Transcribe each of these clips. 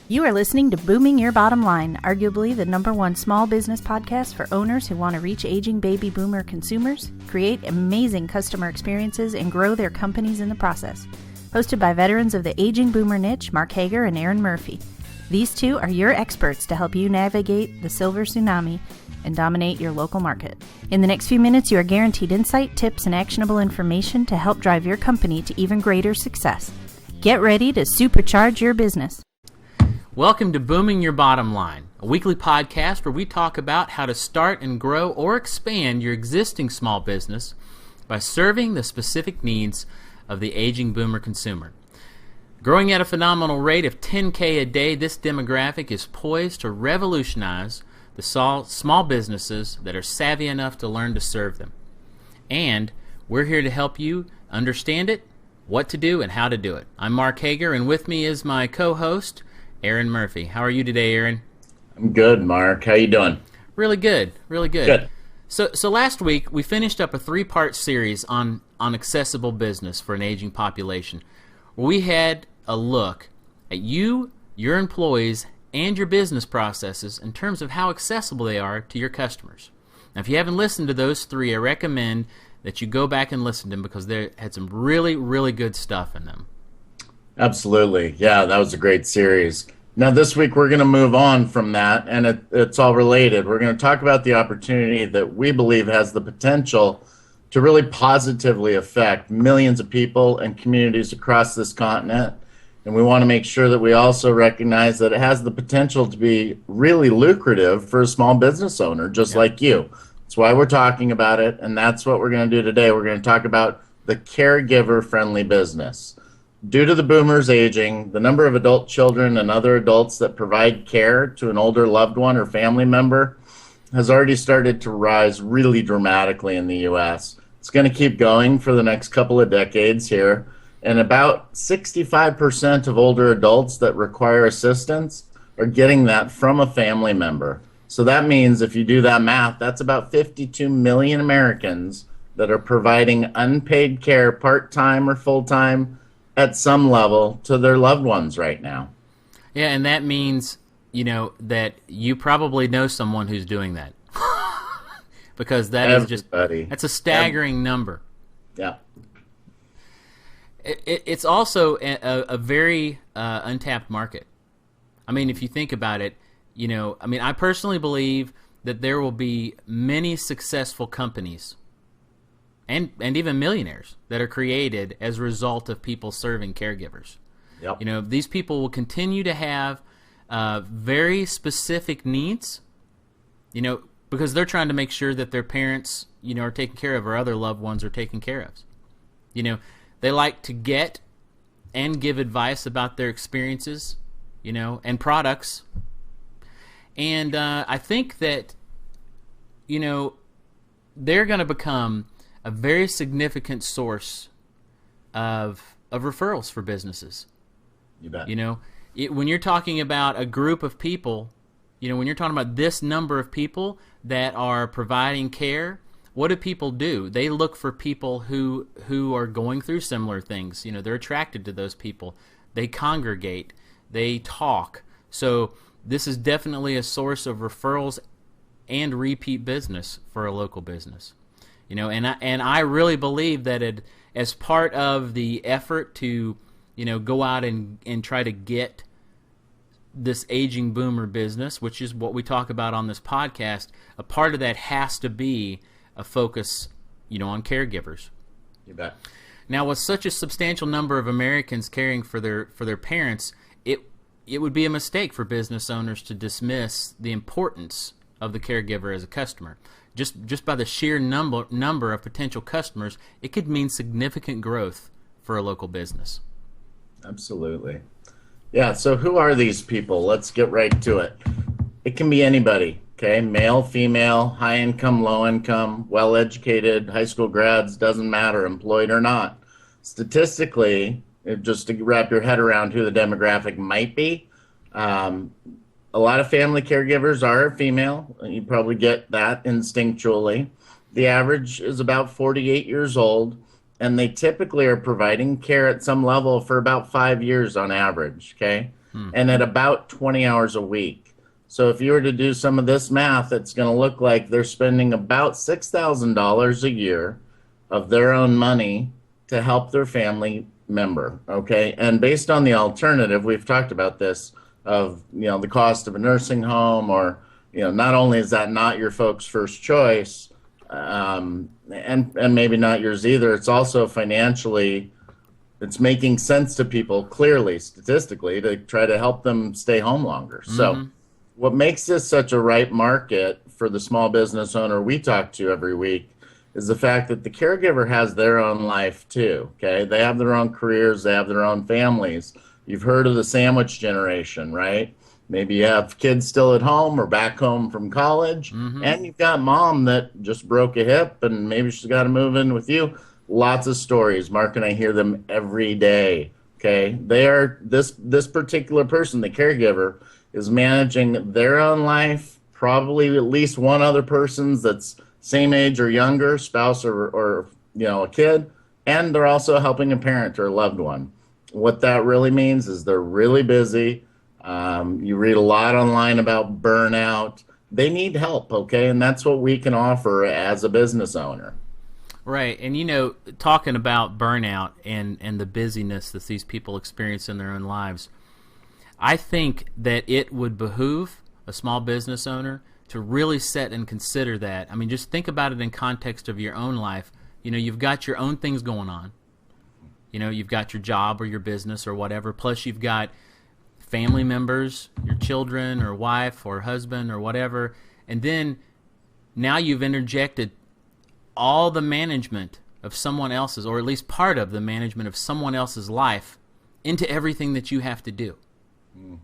You are listening to Booming Your Bottom Line, arguably the #1 small business podcast for owners who want to reach aging baby boomer consumers, create amazing customer experiences, and grow their companies in the process. Hosted by veterans of the aging boomer niche, Mark Hager and Aaron Murphy. These two are your experts to help you navigate the silver tsunami and dominate your local market. In the next few minutes, you are guaranteed insight, tips, and actionable information to help drive your company to even greater success. Get ready to supercharge your business. Welcome to Booming Your Bottom Line, a weekly podcast where we talk about how to start and grow or expand your existing small business by serving the specific needs of the aging boomer consumer. Growing at a phenomenal rate of 10K a day, this demographic is poised to revolutionize the small businesses that are savvy enough to learn to serve them. And we're here to help you understand it, what to do, and how to do it. I'm Mark Hager, and with me is my co-host, Aaron Murphy. How are you today, Aaron? I'm good, Mark. How you doing? Really good, really good. Good. So last week, we finished up a 3-part series on accessible business for an aging population. We had a look at you, your employees, and your business processes in terms of how accessible they are to your customers. Now, if you haven't listened to those 3, I recommend that you go back and listen to them because they had some really, really good stuff in them. Absolutely. Yeah, that was a great series. Now, this week we're going to move on from that, and it's all related. We're going to talk about the opportunity that we believe has the potential to really positively affect millions of people and communities across this continent. And we want to make sure that we also recognize that it has the potential to be really lucrative for a small business owner, just like you. That's why we're talking about it, and that's what we're going to do today. We're going to talk about the caregiver-friendly business. Due to the boomers aging, the number of adult children and other adults that provide care to an older loved one or family member has already started to rise really dramatically in the U.S. It's going to keep going for the next couple of decades here. And about 65% of older adults that require assistance are getting that from a family member. So that means if you do that math, that's about 52 million Americans that are providing unpaid care part-time or full-time at some level to their loved ones right now. Yeah, and that means, that you probably know someone who's doing that. Because that's a staggering number. Yeah. It's also a very untapped market. I mean, if you think about it, I personally believe that there will be many successful companies and even millionaires that are created as a result of people serving caregivers. Yep. These people will continue to have very specific needs, because they're trying to make sure that their parents, are taken care of or other loved ones are taken care of. They like to get and give advice about their experiences, and products. And I think that, they're going to become a very significant source of referrals for businesses. You bet. When you're talking about a group of people, when you're talking about this number of people that are providing care, what do people do? They look for people who are going through similar things. They're attracted to those people. They congregate. They talk. So this is definitely a source of referrals and repeat business for a local business. And I really believe that as part of the effort to, go out and try to get this aging boomer business, which is what we talk about on this podcast, a part of that has to be a focus, on caregivers. You bet. Now, with such a substantial number of Americans caring for their parents, it would be a mistake for business owners to dismiss the importance of the caregiver as a customer. Just by the sheer number of potential customers, it could mean significant growth for a local business. Absolutely. Yeah, so who are these people? Let's get right to it. It can be anybody, okay? Male, female, high income, low income, well-educated, high school grads, doesn't matter, employed or not. Statistically, just to wrap your head around who the demographic might be, a lot of family caregivers are female. You probably get that instinctually. The average is about 48 years old, and they typically are providing care at some level for about 5 years on average, okay? and at about 20 hours a week. So if you were to do some of this math, it's going to look like they're spending about $6,000 a year of their own money to help their family member. Okay. And based on the alternative, we've talked about this of, the cost of a nursing home, or, not only is that not your folks' first choice, and maybe not yours either, it's also financially, it's making sense to people clearly, statistically, to try to help them stay home longer. So what makes this such a right market for the small business owner we talk to every week is the fact that the caregiver has their own life too, okay? They have their own careers, they have their own families. You've heard of the sandwich generation, right? Maybe you have kids still at home or back home from college, and you've got mom that just broke a hip and maybe she's got to move in with you. Lots of stories. Mark and I hear them every day, okay? They are, this particular person, the caregiver, is managing their own life, probably at least one other person's that's same age or younger, spouse or a kid, and they're also helping a parent or a loved one. What that really means is they're really busy. You read a lot online about burnout. They need help, okay? And that's what we can offer as a business owner. Right. And, talking about burnout and the busyness that these people experience in their own lives, I think that it would behoove a small business owner to really set and consider that. I mean, just think about it in context of your own life. You've got your own things going on. You've got your job or your business or whatever, plus you've got family members, your children or wife or husband or whatever, and then now you've interjected all the management of someone else's, or at least part of the management of someone else's life, into everything that you have to do.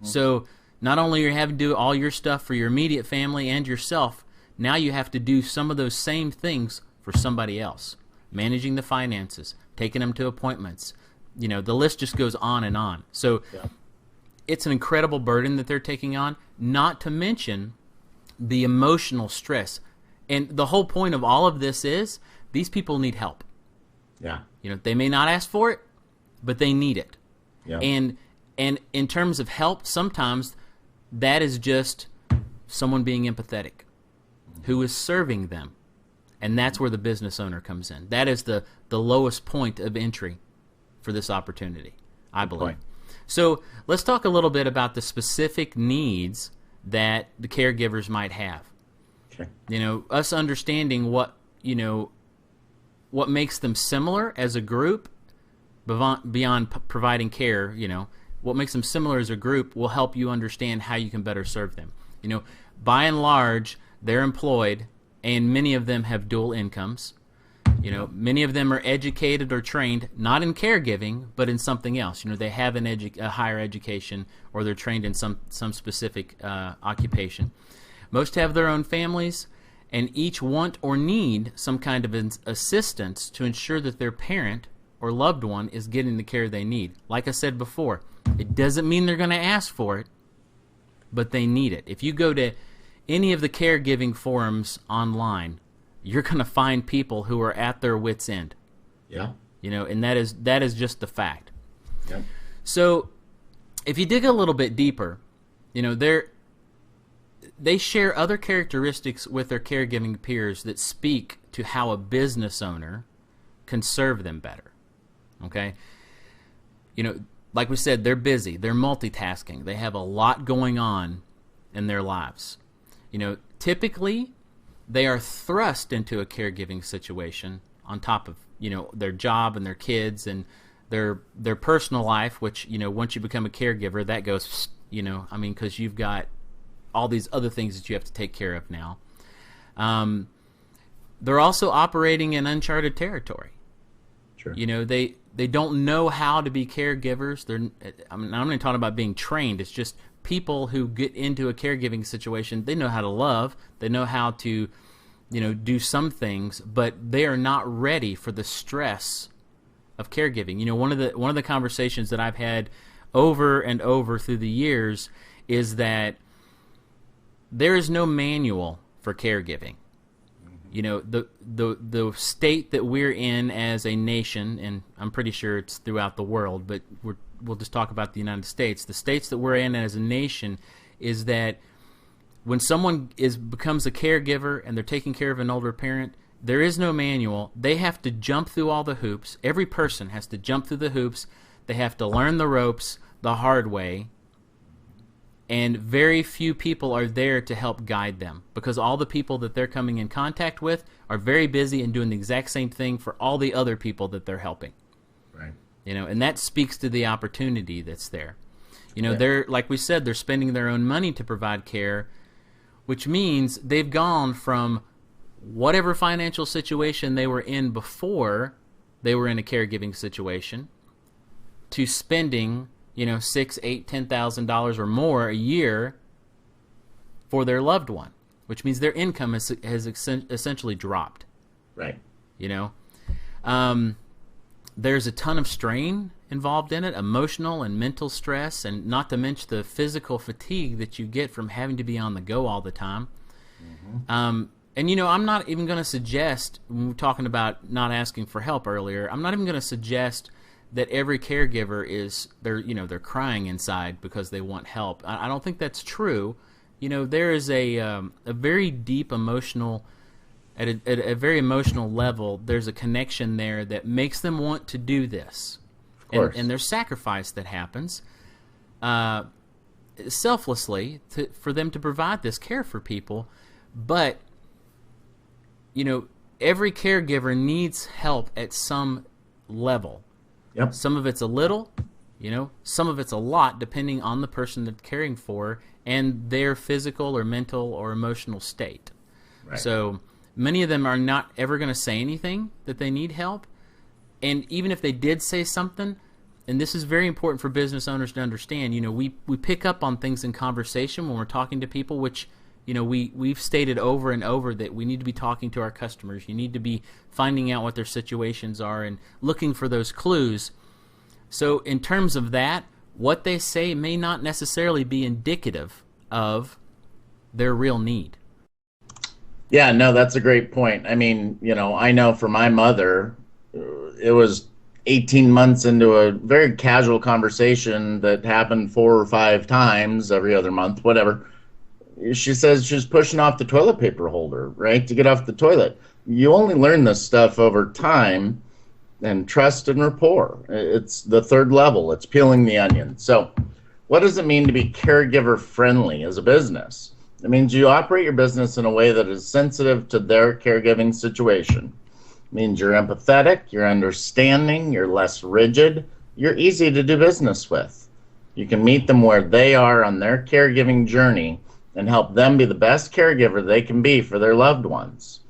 So not only are you having to do all your stuff for your immediate family and yourself, now you have to do some of those same things for somebody else. Managing the finances, taking them to appointments. The list just goes on and on. So it's an incredible burden that they're taking on, not to mention the emotional stress. And the whole point of all of this is these people need help. Yeah. They may not ask for it, but they need it. Yeah. And in terms of help, sometimes that is just someone being empathetic, who is serving them. And that's where the business owner comes in. That is the lowest point of entry for this opportunity, I believe. So let's talk a little bit about the specific needs that the caregivers might have. Okay. Us understanding what makes them similar as a group, beyond providing care, what makes them similar as a group will help you understand how you can better serve them. By and large, they're employed, and many of them have dual incomes. Many of them are educated or trained, not in caregiving, but in something else. They have a higher education, or they're trained in some specific occupation. Most have their own families, and each want or need some kind of assistance to ensure that their parent or loved one is getting the care they need. Like I said before, it doesn't mean they're going to ask for it, but they need it. If you go to any of the caregiving forums online, you're going to find people who are at their wits' end. Yeah. And that is just the fact. Yeah. So if you dig a little bit deeper, they share other characteristics with their caregiving peers that speak to how a business owner can serve them better. Okay? Like we said, they're busy. They're multitasking. They have a lot going on in their lives. Typically, they are thrust into a caregiving situation on top of, their job and their kids and their personal life, which, once you become a caregiver, that goes, because you've got all these other things that you have to take care of now. They're also operating in uncharted territory. Sure. They don't know how to be caregivers. I'm not talking about being trained. It's just people who get into a caregiving situation. They know how to love. They know how to, do some things, but they are not ready for the stress of caregiving. One of the conversations that I've had over and over through the years is that there is no manual for caregiving. The state that we're in as a nation, and I'm pretty sure it's throughout the world, but we'll just talk about the United States. The states that we're in as a nation is that when someone becomes a caregiver and they're taking care of an older parent, there is no manual. They have to jump through all the hoops. Every person has to jump through the hoops. They have to learn the ropes the hard way. And very few people are there to help guide them, because all the people that they're coming in contact with are very busy and doing the exact same thing for all the other people that they're helping. Right. And that speaks to the opportunity that's there. They're, like we said, they're spending their own money to provide care, which means they've gone from whatever financial situation they were in before they were in a caregiving situation to spending $6,000, $8,000, $10,000 or more a year for their loved one, which means their income has essentially dropped. Right. There's a ton of strain involved in it, emotional and mental stress, and not to mention the physical fatigue that you get from having to be on the go all the time. Mm-hmm. I'm not even going to suggest, when we're talking about not asking for help earlier, I'm not even going to suggest that every caregiver they're crying inside because they want help. I don't think that's true. There is a very deep emotional, at a very emotional level, there's a connection there that makes them want to do this. Of course. And there's sacrifice that happens selflessly for them to provide this care for people. But, every caregiver needs help at some level. Yep. Some of it's a little, some of it's a lot, depending on the person they're caring for and their physical or mental or emotional state. Right. So many of them are not ever going to say anything that they need help. And even if they did say something, and this is very important for business owners to understand, we pick up on things in conversation when we're talking to people, which we've stated over and over that we need to be talking to our customers. You need to be finding out what their situations are and looking for those clues. So in terms of that, what they say may not necessarily be indicative of their real need. Yeah, no, that's a great point. I mean, I know for my mother, it was 18 months into a very casual conversation that happened 4 or 5 times every other month, whatever. She says she's pushing off the toilet paper holder, right, to get off the toilet. You only learn this stuff over time and trust and rapport. It's the third level. It's peeling the onion. So what does it mean to be caregiver friendly as a business? It means you operate your business in a way that is sensitive to their caregiving situation. It means you're empathetic, you're understanding, you're less rigid, you're easy to do business with. You can meet them where they are on their caregiving journey and help them be the best caregiver they can be for their loved ones.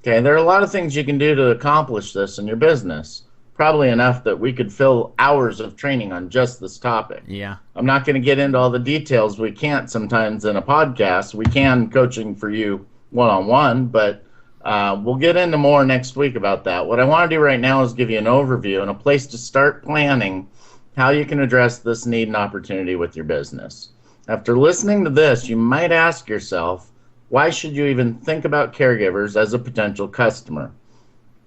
Okay, there are a lot of things you can do to accomplish this in your business. Probably enough that we could fill hours of training on just this topic. Yeah. I'm not going to get into all the details. We can't sometimes in a podcast. We can coaching for you one-on-one, but we'll get into more next week about that. What I want to do right now is give you an overview and a place to start planning how you can address this need and opportunity with your business. After listening to this, you might ask yourself, why should you even think about caregivers as a potential customer?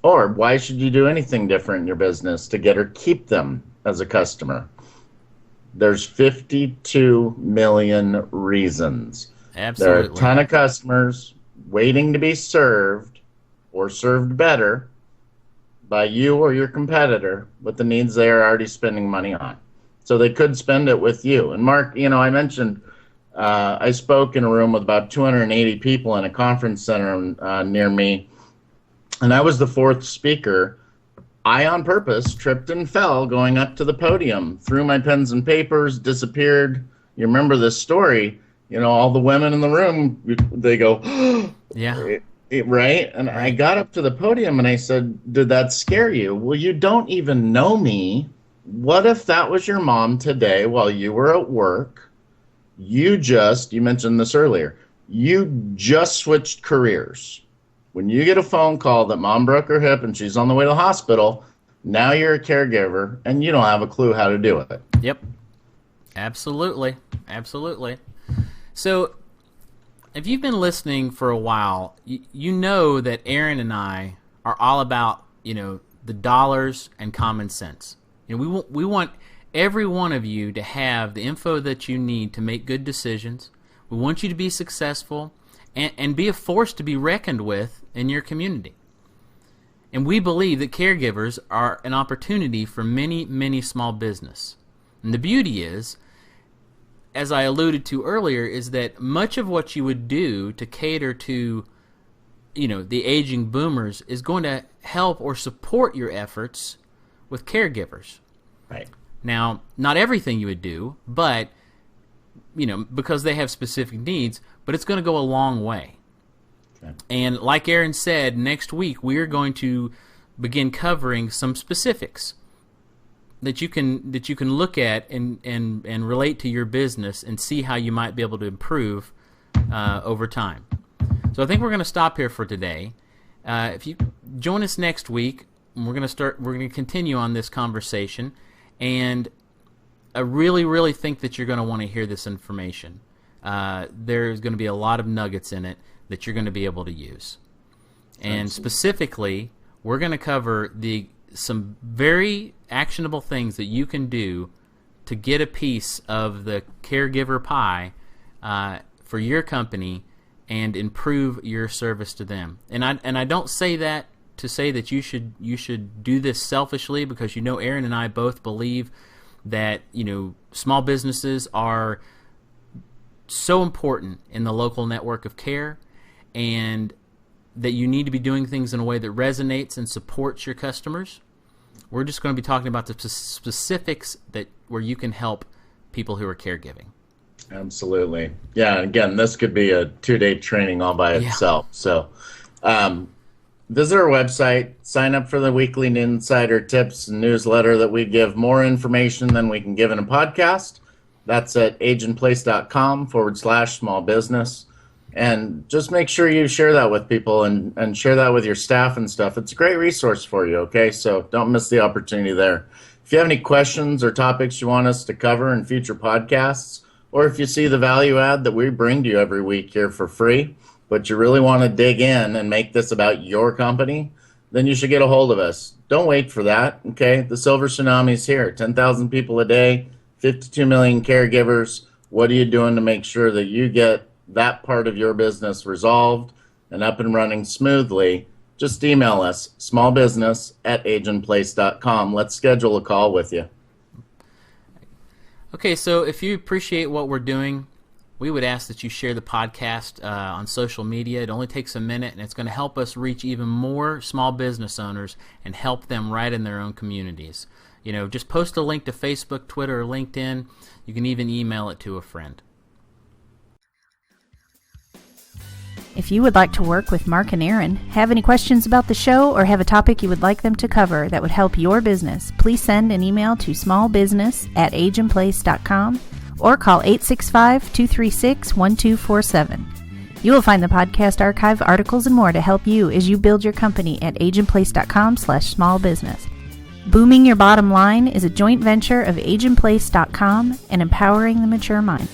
Or why should you do anything different in your business to get or keep them as a customer? There's 52 million reasons. Absolutely. There are a ton of customers waiting to be served or served better by you or your competitor with the needs they are already spending money on. So they could spend it with you. And Mark, I mentioned I spoke in a room with about 280 people in a conference center near me, and I was the 4th speaker. I, on purpose, tripped and fell going up to the podium, threw my pens and papers, disappeared. You remember this story. All the women in the room, they go, yeah. Right? And I got up to the podium and I said, did that scare you? Well, you don't even know me. What if that was your mom today while you were at work? You mentioned this earlier, you just switched careers. When you get a phone call that mom broke her hip and she's on the way to the hospital, now you're a caregiver and you don't have a clue how to do it. Yep. Absolutely. So if you've been listening for a while, you know that Aaron and I are all about, the dollars and common sense. We want every one of you to have the info that you need to make good decisions. We want you to be successful and be a force to be reckoned with in your community. And we believe that caregivers are an opportunity for many, many small business. And the beauty is, as I alluded to earlier, is that much of what you would do to cater to, the aging boomers is going to help or support your efforts with caregivers. Right. Now, not everything you would do, but, because they have specific needs, but it's going to go a long way. Okay. And like Aaron said, next week we're going to begin covering some specifics that you can look at and relate to your business and see how you might be able to improve over time. So I think we're going to stop here for today. If you join us next week, we're going to continue on this conversation, and I really, really think that you're going to want to hear this information. There's going to be a lot of nuggets in it that you're going to be able to use. And specifically, we're going to cover some very actionable things that you can do to get a piece of the caregiver pie for your company and improve your service to them. And I don't say that to say that you should do this selfishly, because Aaron and I both believe that small businesses are so important in the local network of care, and that you need to be doing things in a way that resonates and supports your customers. We're just going to be talking about the specifics where you can help people who are caregiving. Absolutely. Yeah, again, this could be a 2-day training all by itself. So visit our website, sign up for the weekly insider tips and newsletter that we give more information than we can give in a podcast. That's at ageandplace.com/small business. And just make sure you share that with people and share that with your staff and stuff. It's a great resource for you, okay? So don't miss the opportunity there. If you have any questions or topics you want us to cover in future podcasts, or if you see the value add that we bring to you every week here for free, but you really want to dig in and make this about your company, then you should get a hold of us. Don't wait for that, okay? The silver tsunami is here. 10,000 people a day, 52 million caregivers. What are you doing to make sure that you get that part of your business resolved and up and running smoothly? Just email us, smallbusiness@ageandplace.com. Let's schedule a call with you. Okay, so if you appreciate what we're doing, we would ask that you share the podcast on social media. It only takes a minute, and it's going to help us reach even more small business owners and help them right in their own communities. Just post a link to Facebook, Twitter, or LinkedIn. You can even email it to a friend. If you would like to work with Mark and Aaron, have any questions about the show, or have a topic you would like them to cover that would help your business, please send an email to smallbusiness@ageandplace.com or call 865-236-1247. You will find the podcast archive, articles, and more to help you as you build your company at ageandplace.com/smallbusiness. Booming Your Bottom Line is a joint venture of ageandplace.com and Empowering the Mature Mind.